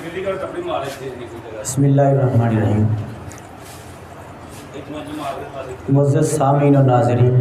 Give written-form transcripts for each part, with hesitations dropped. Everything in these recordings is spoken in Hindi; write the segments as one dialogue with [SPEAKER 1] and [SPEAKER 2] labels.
[SPEAKER 1] बिस्मिल्लाहिर्रहमानिर्रहीम। मुअज़्ज़ज़ सामीन और नाज़रीन,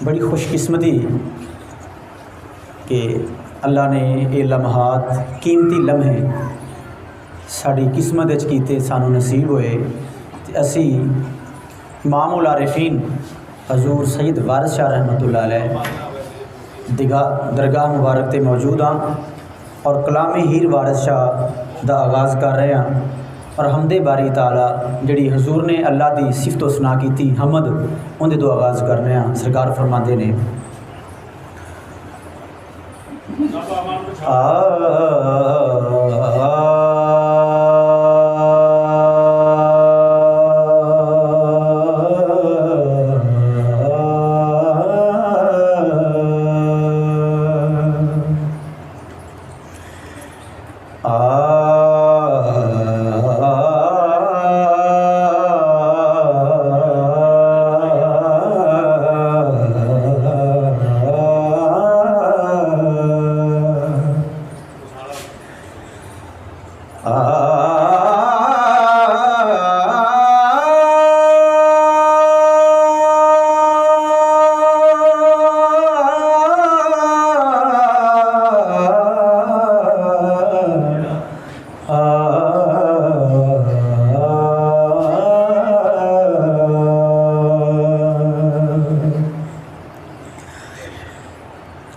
[SPEAKER 1] बड़ी खुशकिस्मती कि अल्लाह ने ये लम्हात कीमती लम्हे साड़ी किस्मत विच कीते सानू नसीब होए ते असी इमामुल आरिफीन हजूर सैयद वारिस शाह रहमतुल्लाह अलैह दरगाह मुबारक ते मौजूद हाँ और कलामी हीर वारिस शाह दा आगाज़ कर रहे हैं और हमदे बारी ताला जिहड़ी हजूर ने अल्लाह दी सिफत व सना की हमद उहदे तो आगाज़ कर रहे हैं। सरकार फरमाते ने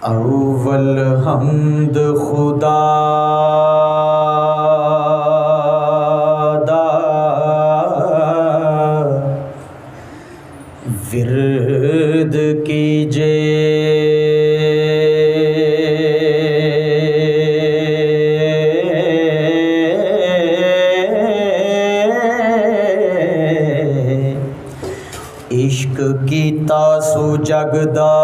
[SPEAKER 1] अव्वल हम्द खुदा दा विरद कीजे इश्क कीता सु जगदा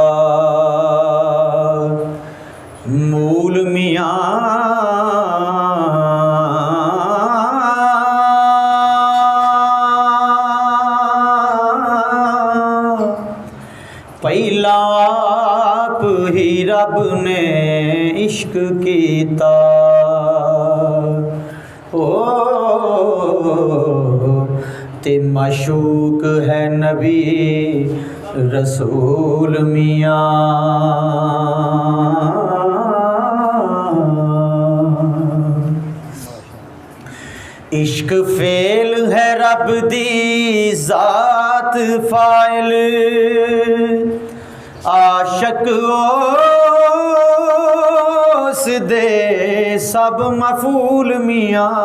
[SPEAKER 1] मूल मियाँ पहला आप ही रब ने इश्क कीता ओ ते मशूक है नबी रसूल मियाँ। इश्क फेल है रब दी जात फाइल आशक ओस दे सब मफूल मियाँ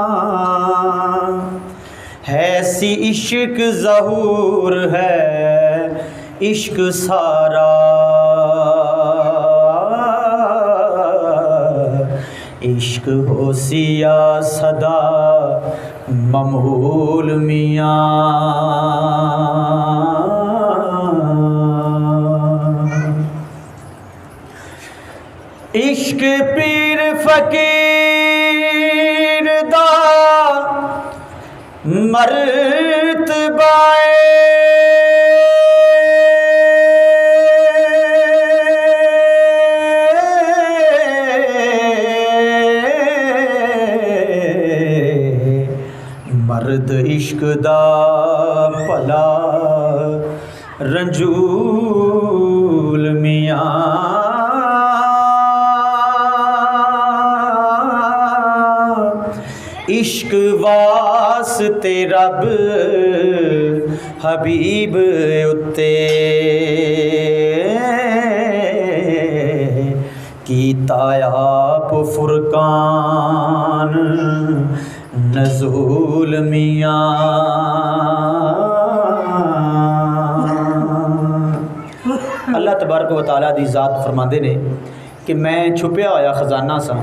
[SPEAKER 1] है सी इश्क ज़हूर है इश्क सारा इश्क हो सिया सदा ममहूल मियाँ। इश्क पीर फकीर दा मर्तबाए मर्द इश्क दा भला रंजूल मियाँ। इश्क वास्ते रब हबीब उत्ते कीता आप फुरकान नज़ूल मियाँ। अल्लाह तबारक व तआला दी ज़ात फरमांदे ने कि मैं छुपया होया खजाना सा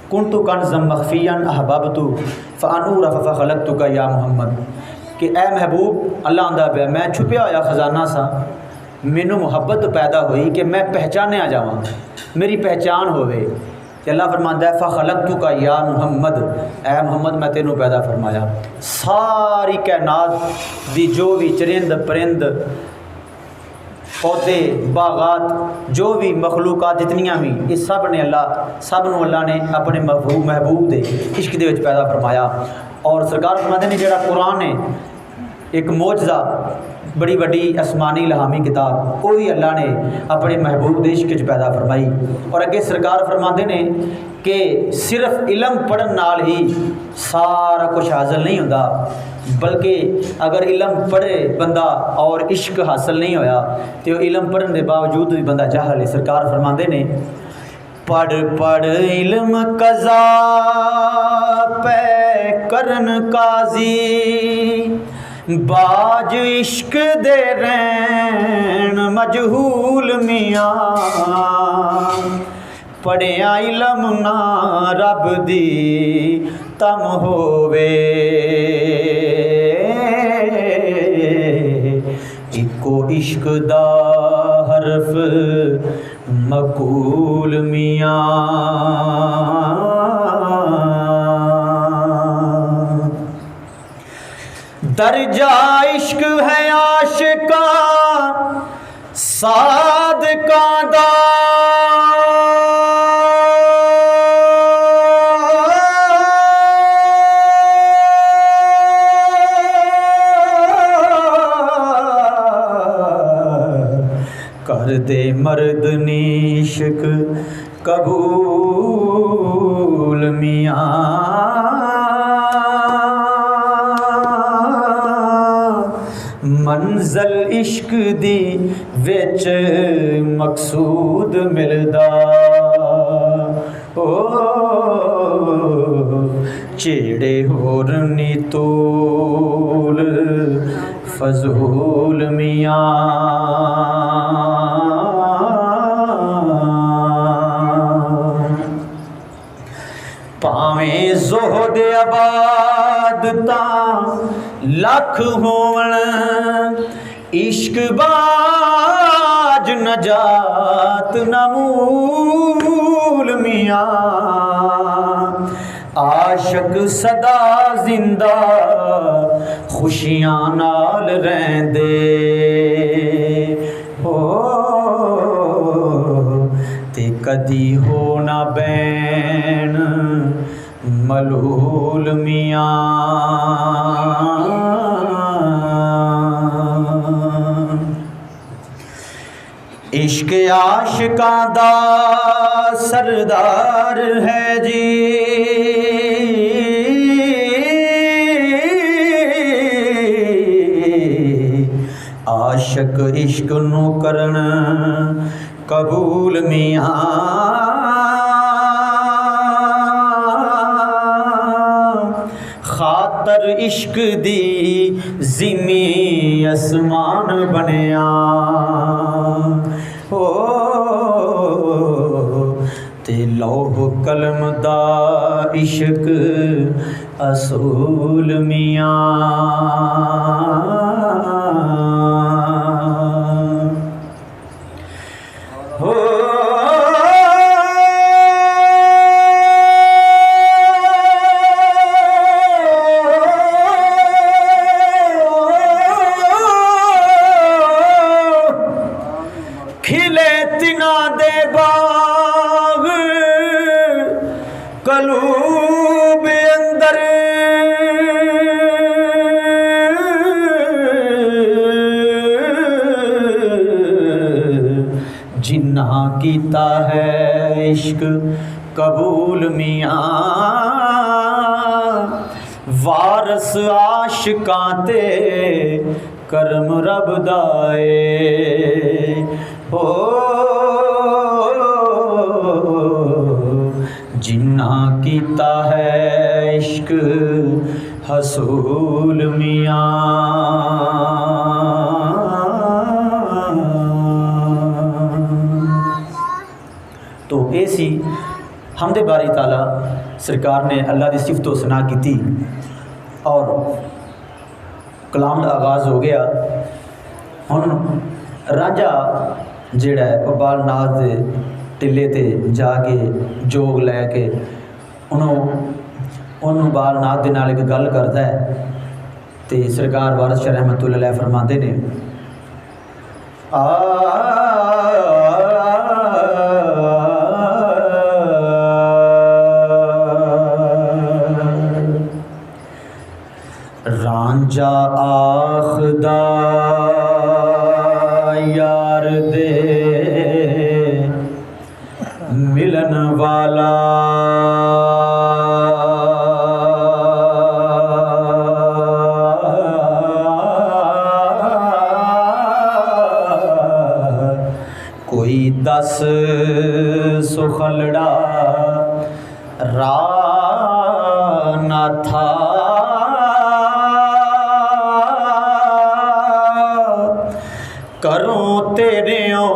[SPEAKER 1] कुन्तु कन्ज़म मख़फ़ियन अहबब्तु फ़अनूर फ़ख़लक़तुका या मुहम्मद कि ए महबूब अल्लाह आंदा पिया मैं छुपया होया खजाना सा मैनू मुहब्बत पैदा हुई कि मैं पहचानिया जावां मेरी पहचान होवे। अल्लाह फरमांदा है फ़ख़लक़तुका या मुहम्मद ए मुहम्मद मैं तेनू पैदा फरमाया। सारी कायनात दी जो भी चरिंद परिंद पौधे बागात जो भी मखलूकात जितनियां भी ये सब ने अल्लाह ने अपने महबूब के इश्क दे विच पैदा फरमाया। और सरकार फरमाते ने जिहड़ा कुरान है एक मोजज़ा बड़ी वड्डी आसमानी इल्हामी किताब वो भी अल्लाह ने अपने महबूब के इश्क च पैदा फरमाई। और अगे सरकार फरमाते ने कि सिर्फ इलम पढ़न नाल ही सारा कुछ हासिल नहीं होता, बल्कि अगर इलम पढ़े बंदा और इश्क हासिल नहीं होया तो इलम पढ़ने के बावजूद भी बंदा जाहल है। सरकार फरमाते ने पढ़ पढ़ इल्म कज़ा पै करन काजी, बाज इश्क दे रैन मजहूल मियाँ, पढ़िया इलम ना रब दी तम होवे, इको इश्क दा हरफ मकूल मियाँ। दर्जा इश्क है आशिका सादका दा, कर दे मर्द निश्क कबूल मियाँ, मंज़िल इश्क दी विच मकसूद मिलदा, ओ चेड़े होर नी तोल फजूल मियाँ। भावें ज़ोहद आबाद तां लख होवण, इश्क बाज नजात नमूल मियाँ, आशक सदा जिंदा खुशियां नाल रहंदे, हो ते कदी हो ना बैन मलूल मियाँ। इश्क आशिकां दा सरदार है जी, आशिक इश्क नू करन कबूल मियाँ, खातर इश्क दी ज़िमी आसमान बनिया, हो ते लौह कलम दा इश्क असूल मियाँ। हो खिले तिना दे बाग कलूब अंदर, जिन्ना कीता है इश्क कबूल मियाँ, वारस आशिकां ते करम रब दाए, हो जिन्ना कीता है इश्क हसूल मियाँ। तो ये सी हमदे बारी ताला सरकार ने अल्लाह की सिफत व सना की थी और कलाम का आगाज़ हो गया। हुण राजा जिहड़ा है वह बालनाथ दे टिले ते जाके जोग लैके उन्होंने बालनाथ दे नाल एक गल करता है तो सरकार वारिस शाह रहमतुल्लाह अलैह फरमाते ने रांझा आखदा यार दे मिलन वाला, कोई दस सुखलड़ा राह ना था, करों तेरेओ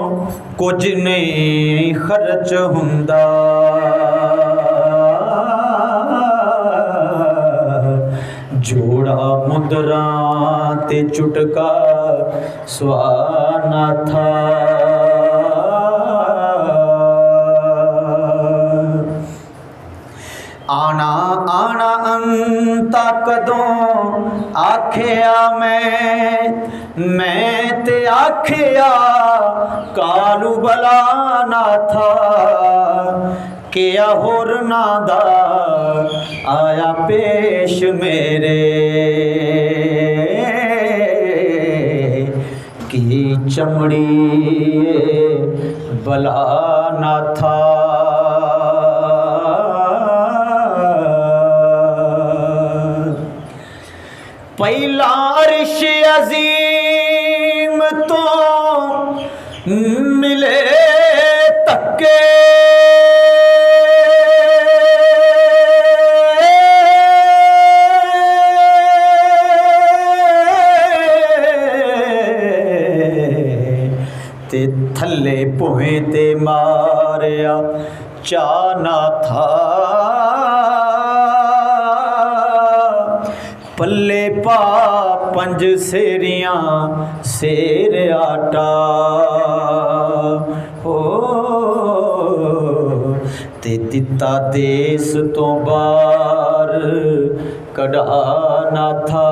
[SPEAKER 1] कुछ नहीं खर्च हुंदा, जोड़ा मुद्रा ते चुटका स्वाना था। आना आना अंता कदों आखिया मैं ते आखिया कालू बला ना था, किया होर नादा आया पेश मेरे, की चमड़ी बला ना था। पहला अर्श अजीम तो मिले तक्के, ते थल्ले पोहे ते मारिया चाना था, पल्ले पा पंज सेरियां सेर आटा, हो ते दिता देस तो बार कढ़ाना था।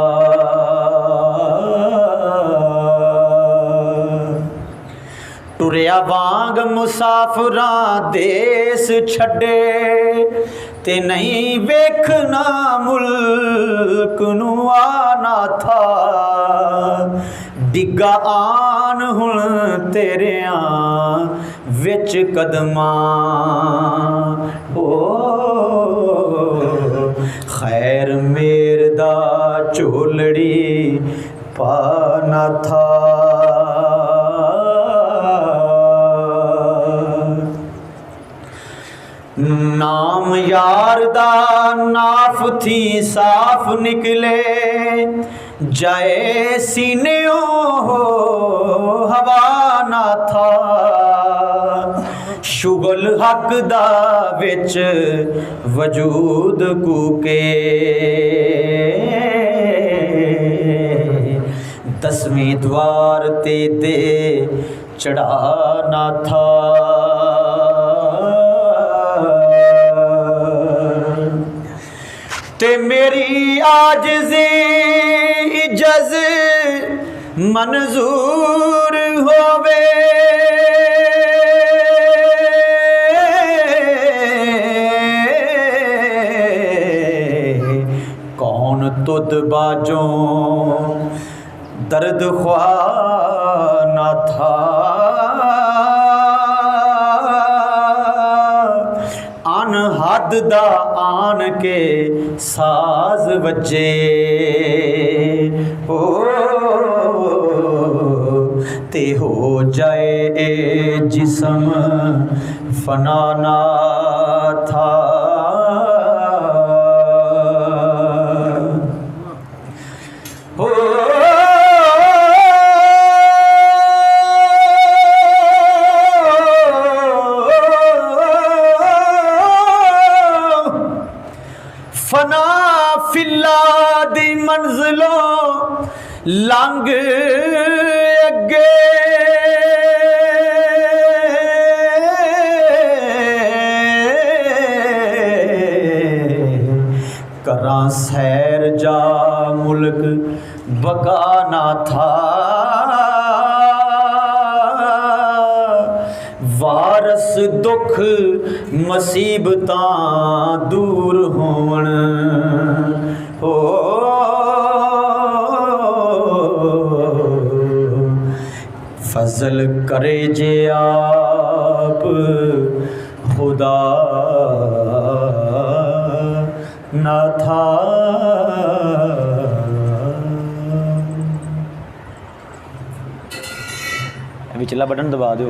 [SPEAKER 1] टुरिया वांग मुसाफरां देस छड़े, ते नहीं वेखना मुल्क नू आना था, डिगा आन हुण तेरियां विच कदमां, ओ खैर मेर दा झोलड़ी पाना था। नाम यार दा नाफ थी साफ निकले, जाए सीनेओ हो हवा ना था, शुगल हक दा विच वजूद कूके, दसवीं द्वार ते दे चढ़ाना था। ते मेरी आजिज़ी इजज़ मंजूर होवे, कौन तुद बाजों दर्द ख्वाह ना था, हद दा आन के साज वजे, ओ ते हो जाए ए जिस्म फना ना था। फना फिल्ला दी मंजिलों लंघ अगे, करां सैर जा मुल्क बका ना था, दुख मुसीबतां दूर होवन हो फजल करे जे आप खुदा ना था विचला बटन दबा दो।